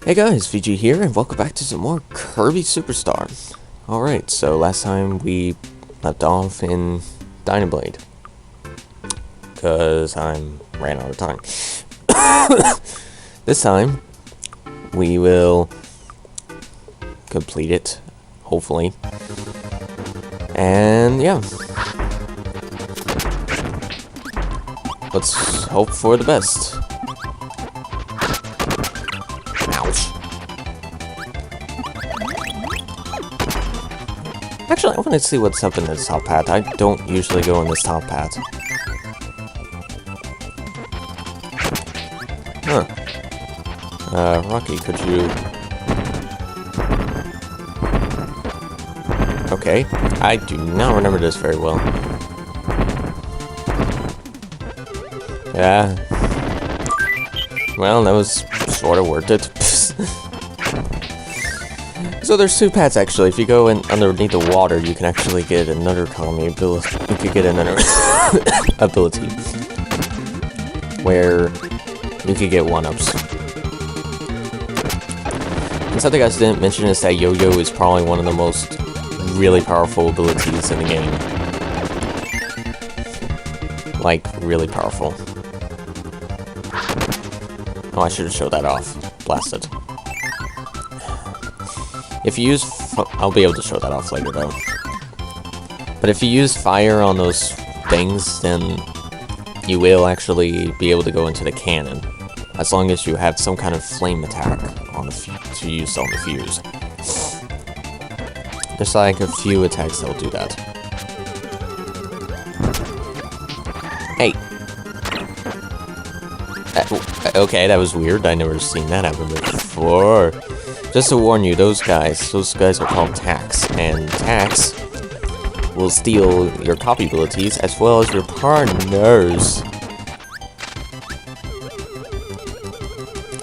Hey guys, VG here, and welcome back to some more Kirby Super Star. Alright, so last time we left off in Dyna-Blade, because I ran out of time. This time, we will complete it, hopefully. And yeah, let's hope for the best. Actually, I want to see what's up in this top path. I don't usually go in this top path. Huh. Rocky, could you... Okay. I do not remember this very well. Yeah. Well, that was sort of worth it. So there's two paths actually. If you go in underneath the water, you can actually get another economy ability. You could get another ability where you could get one-ups. And something I didn't mention is that Yo-Yo is probably one of the most really powerful abilities in the game. Like, really powerful. Oh, I should have showed that off. Blasted. If you use... I'll be able to show that off later, though. But if you use fire on those things, then you will actually be able to go into the cannon. As long as you have some kind of flame attack on the to use on the fuse. There's like a few attacks that'll do that. Hey! Okay, that was weird. I never seen that happen before. Just to warn you, those guys are called Tax, and Tax will steal your copy abilities as well as your partners.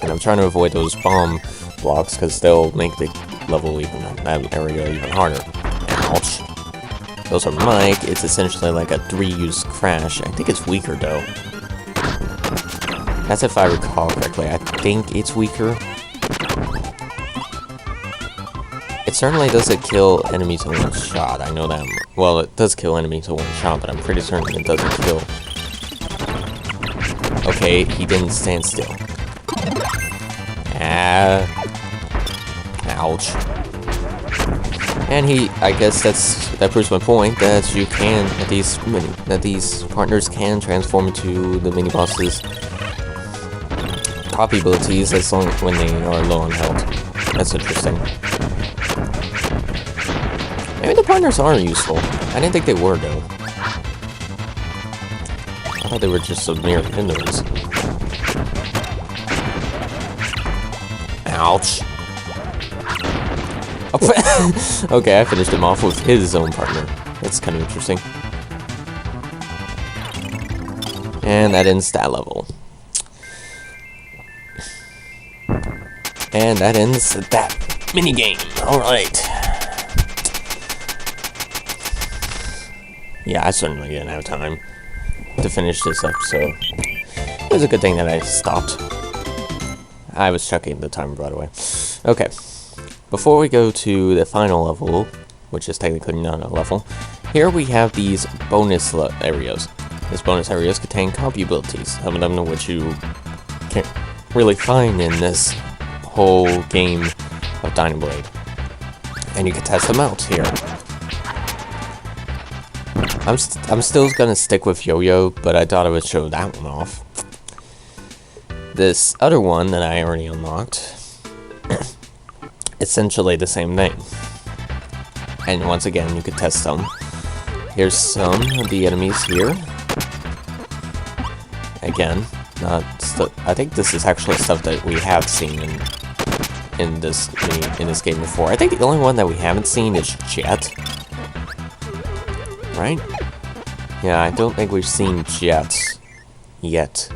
And I'm trying to avoid those bomb blocks because they'll make the level even, that area even harder. Ouch. Those are Mike. It's essentially like a 3-use crash. I think it's weaker though. That's if I recall correctly. I think it's weaker. It certainly doesn't kill enemies in one shot, I know that. Well, it does kill enemies in one shot, but I'm pretty certain it doesn't kill. Okay, he didn't stand still. Ah. Ouch. And I guess that proves my point, that you can, that these partners can transform into the mini-bosses' copy abilities as long when they are low on health. That's interesting. Maybe the partners are useful. I didn't think they were, though. I thought they were just a mere hindrance. Ouch. Oh, okay, I finished him off with his own partner. That's kind of interesting. And that ends that level. And that ends that minigame. Alright. Yeah, I certainly didn't have time to finish this episode. It was a good thing that I stopped. I was checking the timer, by the way. Okay. Before we go to the final level, which is technically not a level, here we have these bonus areas. These bonus areas contain copy abilities, some of them which you can't really find in this whole game of Dyna-Blade. And you can test them out here. I'm still gonna stick with Yo-Yo, but I thought I would show that one off. This other one that I already unlocked, essentially the same thing. And once again, you could test them. Here's some of the enemies here. Again, I think this is actually stuff that we have seen in this game before. I think the only one that we haven't seen is Jet. Right? Yeah, I don't think we've seen Jet yet.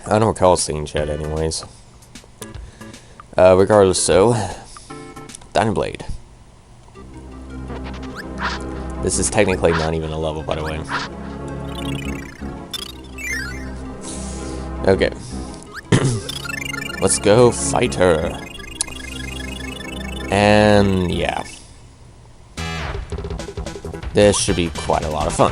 I don't recall seeing Jet anyways. Regardless though, Dyna-Blade. This is technically not even a level, by the way. Okay. Let's go fight her. And yeah. This should be quite a lot of fun.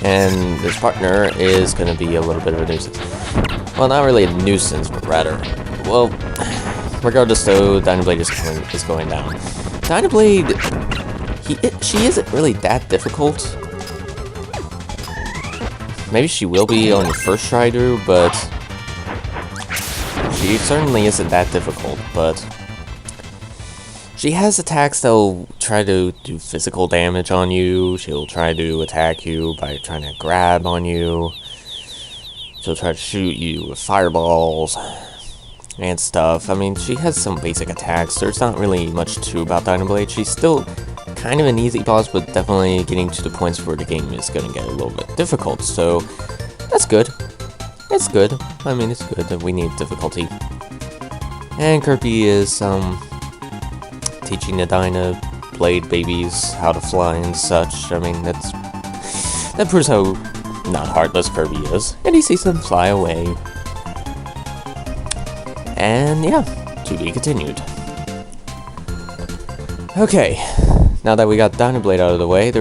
And this partner is going to be a little bit of a nuisance. Well, not really a nuisance, but rather... Well, regardless though, Dyna-Blade is going down. Dyna-Blade... She isn't really that difficult. Maybe she will be on your first try through, but... She certainly isn't that difficult, but... She has attacks that'll try to do physical damage on you. She'll try to attack you by trying to grab on you. She'll try to shoot you with fireballs and stuff. I mean, she has some basic attacks. There's not really much to about Dyna-Blade. She's still kind of an easy boss, but definitely getting to the points where the game is going to get a little bit difficult. So, that's good. It's good. I mean, it's good that we need difficulty. And Kirby is, teaching the Dyna-Blade babies how to fly and such. I mean, that proves how not heartless Kirby is. And he sees them fly away. And yeah, to be continued. Okay, now that we got Dyna-Blade out of the way,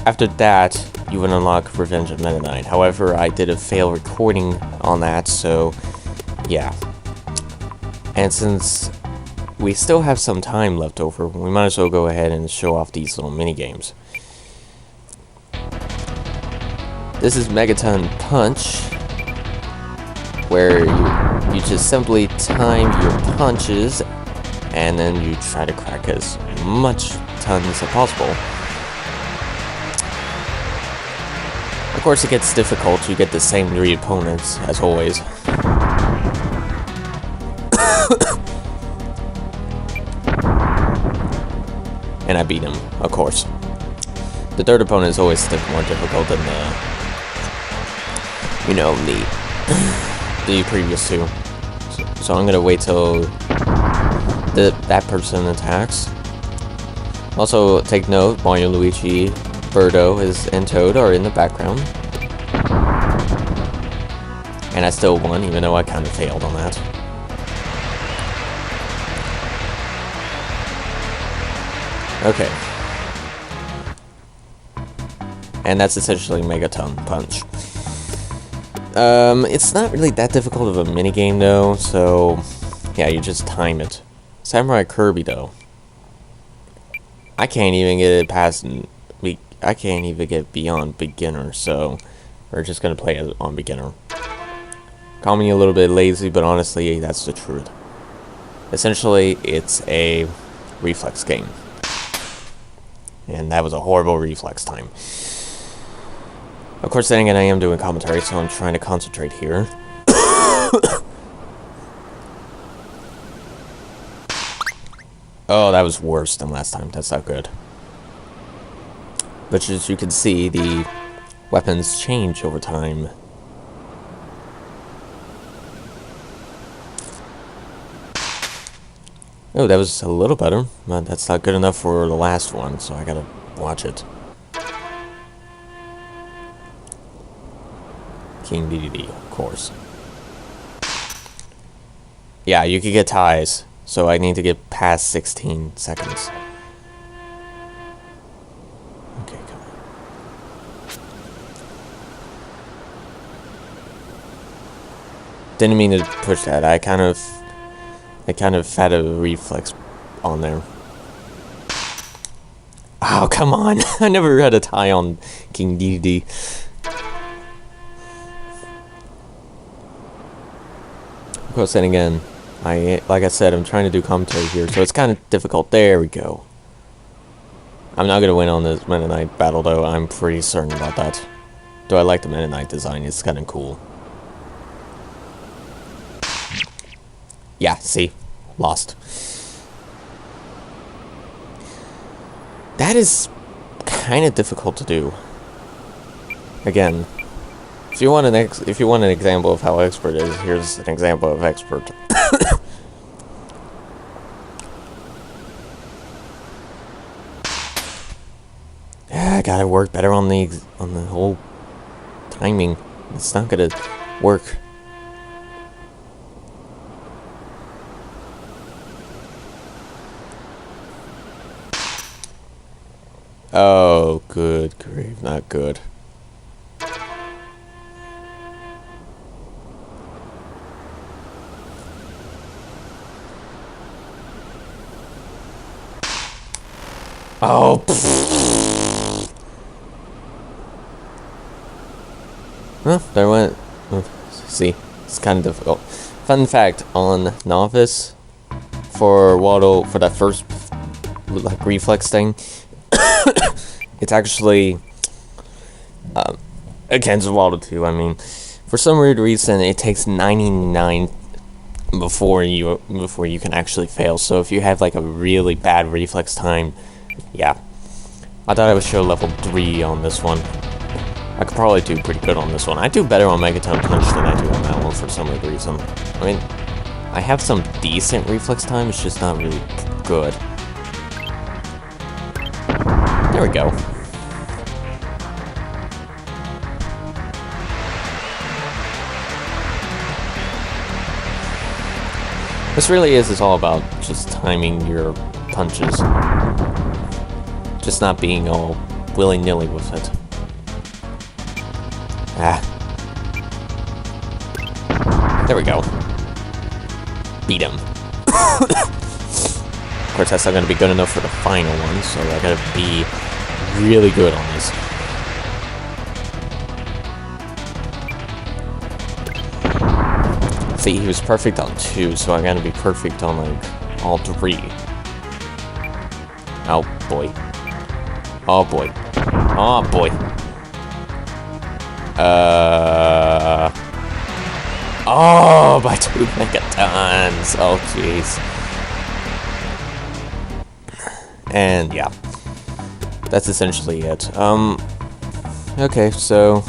after that, you would unlock Revenge of Meta Knight. However, I did a fail recording on that, so yeah. And since we still have some time left over, we might as well go ahead and show off these little mini games. This is Megaton Punch, where you just simply time your punches, and then you try to crack as much tons as possible. Of course, it gets difficult. You get the same 3 opponents, as always. And I beat him, of course. The 3rd opponent is always more difficult than the previous 2. So I'm gonna wait till that person attacks. Also, take note, Mario, Luigi, Birdo, and Toad are in the background. And I still won, even though I kind of failed on that. Okay. And that's essentially Megaton Punch. It's not really that difficult of a minigame though, so yeah, you just time it. Samurai Kirby though, I can't even get it past, I can't even get beyond beginner, so we're just gonna play it on beginner. Call me a little bit lazy, but honestly, that's the truth. Essentially, it's a reflex game. And that was a horrible reflex time. Of course, then again, I am doing commentary, so I'm trying to concentrate here. Oh, that was worse than last time. That's not good. But as you can see, the weapons change over time. Oh, that was a little better, but that's not good enough for the last one, so I gotta watch it. King DDD, of course. Yeah, you could get ties, so I need to get past 16 seconds. Okay, come on. Didn't mean to push that. I kind of had a reflex on there. Oh, come on. I never had a tie on King DDD. Of course, then again, like I said, I'm trying to do commentary here, so it's kind of difficult. There we go. I'm not going to win on this Meta Knight battle, though. I'm pretty certain about that. Though I like the Meta Knight design. It's kind of cool. Yeah, see? Lost. That is kind of difficult to do. Again, if you want an example of how expert is, here's an example of expert. gotta work better on the whole timing. It's not gonna work. Oh, good grief, not good. Oh, well, there went. See, it's kind of difficult. Fun fact on Novice for Waddle, for that first like reflex thing, it's actually against Waddle 2. I mean, for some weird reason, it takes 99 before you can actually fail. So if you have like a really bad reflex time, yeah. I thought I would show level 3 on this one. I could probably do pretty good on this one. I do better on Megaton Punch than I do on that one for some weird reason. I mean, I have some decent reflex time, it's just not really good. There we go. This really is all about just timing your punches. Just not being all willy-nilly with it. Ah. There we go. Beat him. Of course, that's not going to be good enough for the final one, so I gotta be really good on this. See, he was perfect on 2, so I gotta be perfect on, like, all 3. Oh, boy. Oh, boy. Oh, boy. Oh, by 2 megatons. Oh, jeez. And, yeah. That's essentially it. Okay, so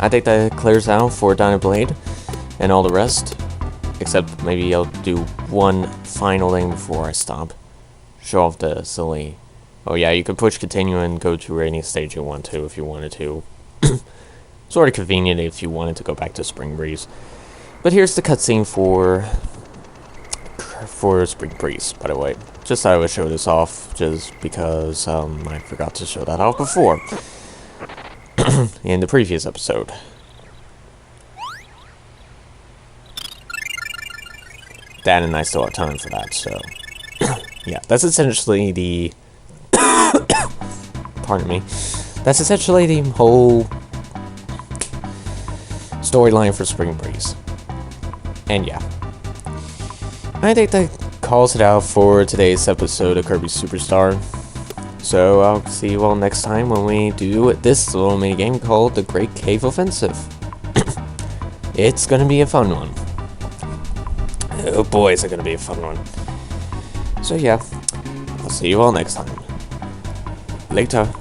I think that clears out for Dyna-Blade and all the rest. Except maybe I'll do one final thing before I stop. Show off the silly... Oh yeah, you can push continue and go to any stage you want to if you wanted to. Sort of convenient if you wanted to go back to Spring Breeze. But here's the cutscene for Spring Breeze, by the way. Just thought I would show this off, just because I forgot to show that off before. In the previous episode. Dan and I still have time for that, so... yeah, that's essentially the... pardon me. That's essentially the whole storyline for Spring Breeze. And yeah. I think that calls it out for today's episode of Kirby Super Star. So I'll see you all next time when we do this little mini game called the Great Cave Offensive. It's gonna be a fun one. Oh boy, is it gonna be a fun one. So yeah, I'll see you all next time. Later.